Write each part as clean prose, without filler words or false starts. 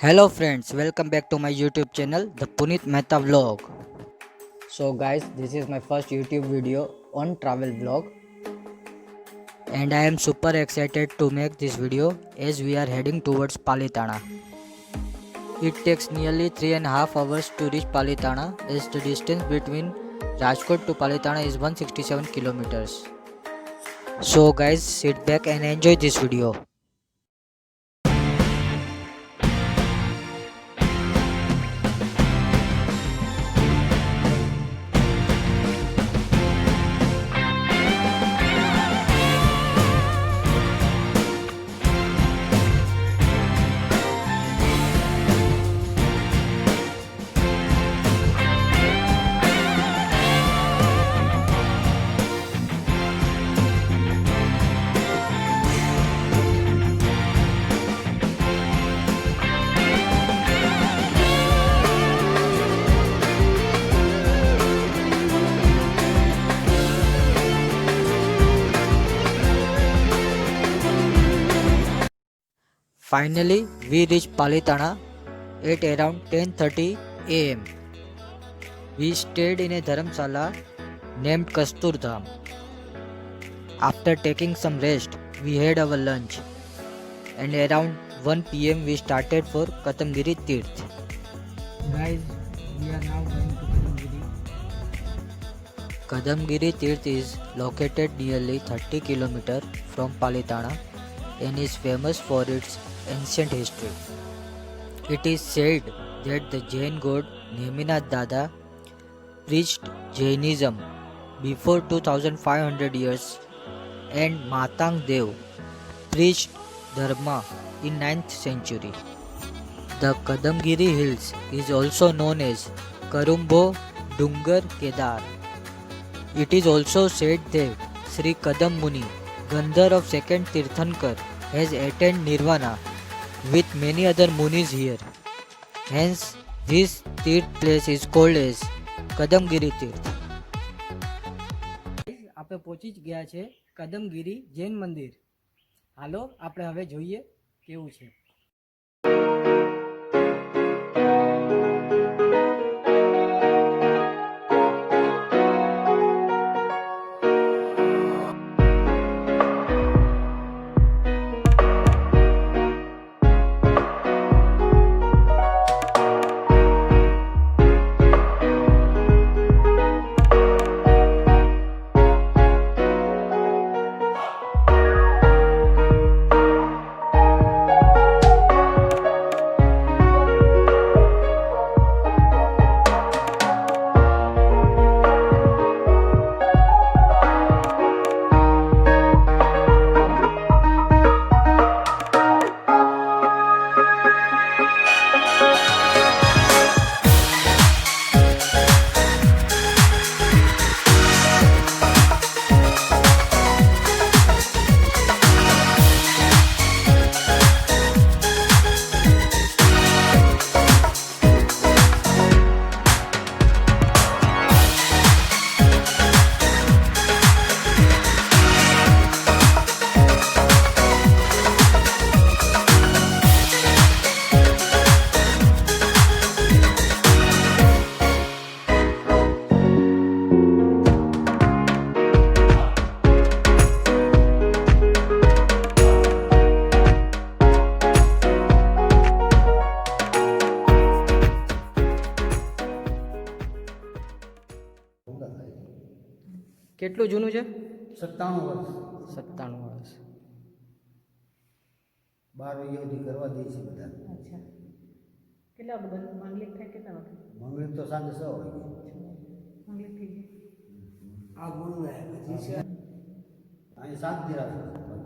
Hello friends, welcome back to my YouTube channel, The Puneet Mehta Vlog. So guys, this is my first YouTube video on travel vlog and I am super excited to make this video as we are heading towards Palitana. It takes nearly 3.5 hours to reach Palitana as the distance between Rajkot to Palitana is 167 kilometers. So guys, sit back and enjoy this video. Finally, we reached Palitana at around 10:30 am. We stayed in a dharamsala named Kasturdham. After taking some rest, we had our lunch and around 1 pm we started for Kadamgiri Tirth. Guys, we are now going to Kadamgiri. Kadamgiri Tirth is located nearly 30 km from Palitana and is famous for its ancient history. It is said that the Jain god Neminath Dada preached Jainism before 2500 years and Matang Dev preached Dharma in 9th century. The Kadamgiri Hills is also known as Karumbo Dungar Kedar. It is also said that Sri Kadam Muni, Gandhar of second Tirthankar, has attained Nirvana with many other munis here. Hence, this Tirth place is called as કદમગીરી તીર્થ. આપણે પહોંચી જ ગયા છે કદમગીરી જૈન મંદિર. હાલો આપણે હવે જોઈએ કેવું છે. કેટલું જૂનું છે? 97 વર્ષ. 97 વર્ષ. 12 વાગ્યા સુધી કરવા દે છે બધા. અચ્છા, કેટલા વાગે બંધ માંગલિક થાય? કેટલા વાગે મંગળ તો સાંજે 6 વાગે માંગલિક થઈ ગઈ? આ ગુરુ પછી અહીં 7 દિવસ. અચ્છા.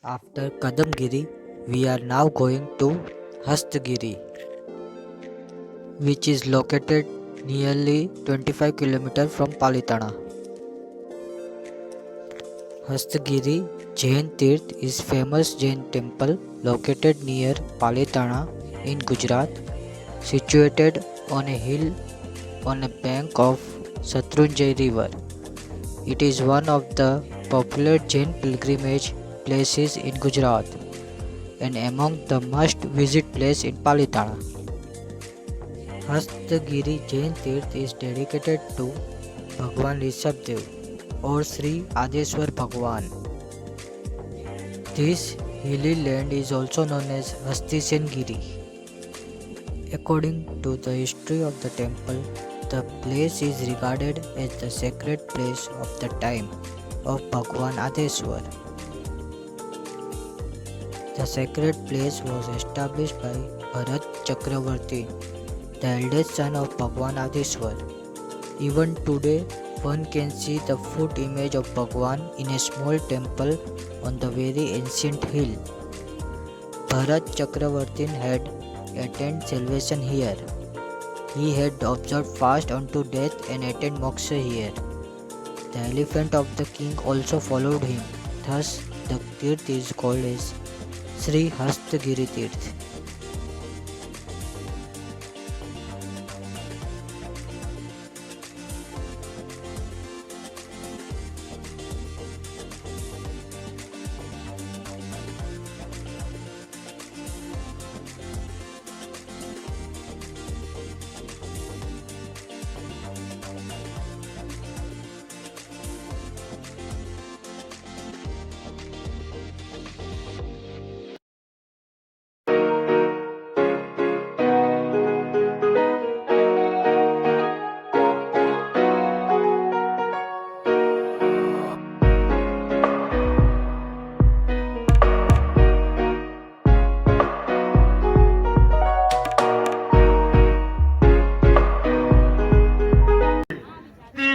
After Kadamgiri, we are now going to Hastagiri, which is located nearly 25 km from Palitana. Hastagiri Jain Tirth is famous Jain temple located near Palitana in Gujarat, situated on a hill on a bank of Shatrunjay river. It is one of the popular Jain pilgrimage places in Gujarat and among the must-visit place in Palitana. Hastagiri Jain Tirth is dedicated to Bhagwan Rishabdev or Sri Adeshwar Bhagwan. This hilly land is also known as Hastisen Giri. According to the history of the temple, the place is regarded as the sacred place of the time of Bhagwan Adeshwar. The sacred place was established by Bharat Chakravarti, the eldest son of Bhagwan Adeshwar. Even today, one can see the foot image of Bhagwan in a small temple on the very ancient hill. Bharat Chakravarti had attained salvation here. He had observed fast unto death and attained moksha here. The elephant of the king also followed him. Thus, the Tirth is called as Sri Hastagiri Tirth.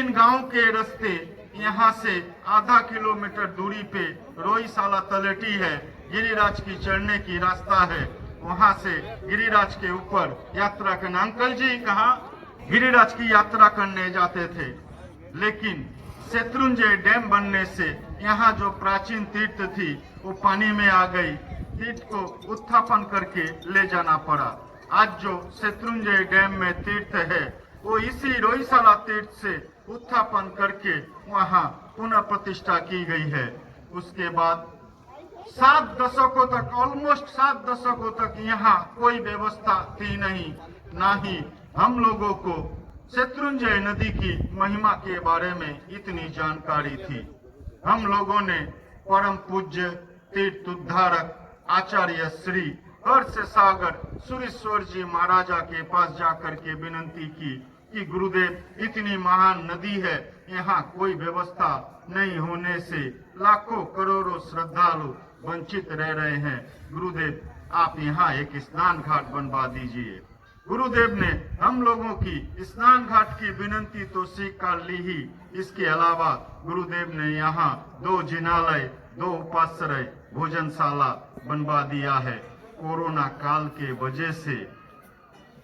गांव के रास्ते यहाँ से आधा kilometre दूरी पे रोईशाला तलेटी है, गिरिराज की चढ़ने की रास्ता है। वहाँ से गिरिराज के ऊपर यात्रा करना। अंकल जी कहाँ गिरिराज की यात्रा करने जाते थे, लेकिन शत्रुंजय डैम बनने से यहाँ जो प्राचीन तीर्थ थी वो पानी में आ गई। तीर्थ को उत्थापन करके ले जाना पड़ा। आज जो शत्रुंजय डैम में तीर्थ है वो इसी रोईशाला तीर्थ से उत्थापन करके वहां पुनः प्रतिष्ठा की गई है। उसके बाद 7 दशकों तक, ऑलमोस्ट 7 दशकों तक यहाँ कोई व्यवस्था थी नहीं, ना ही हम लोगों को शत्रुंजय नदी की महिमा के बारे में इतनी जानकारी थी। हम लोगों ने परम पूज्य तीर्थ उद्धारक आचार्य श्री हर्ष सागर सुरेश्वर जी महाराजा के पास जाकर के विनती की कि गुरुदेव इतनी महान नदी है, यहाँ कोई व्यवस्था नहीं होने से लाखों करोड़ों श्रद्धालु वंचित रह रहे हैं। गुरुदेव आप यहाँ एक स्नान घाट बनवा दीजिए। गुरुदेव ने हम लोगों की स्नान घाट की विनती तो स्वीकार ली ही, इसके अलावा गुरुदेव ने यहाँ 2 जिनालय, 2 उपाश्रय, भोजनशाला बनवा दिया है। कोरोना काल के वजह से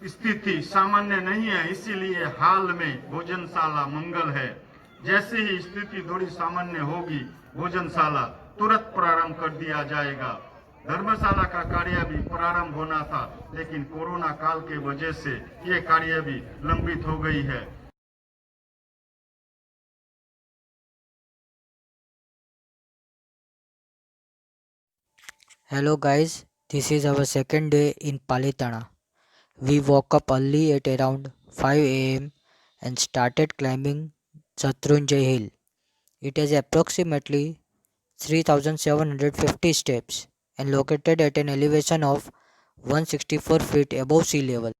स्थिति सामान्य नहीं है, इसीलिए हाल में भोजनशाला मंगल है। जैसे ही स्थिति थोड़ी सामान्य होगी, भोजनशाला तुरंत प्रारंभ कर दिया जाएगा। धर्मशाला का कार्य भी प्रारंभ होना था, लेकिन कोरोना काल के वजह से ये कार्य भी लंबित हो गई है। Hello guys, this is our second day in Palitana. We woke up early at around 5 am and started climbing Shatrunjay Hill. It has approximately 3750 steps and located at an elevation of 164 feet above sea level.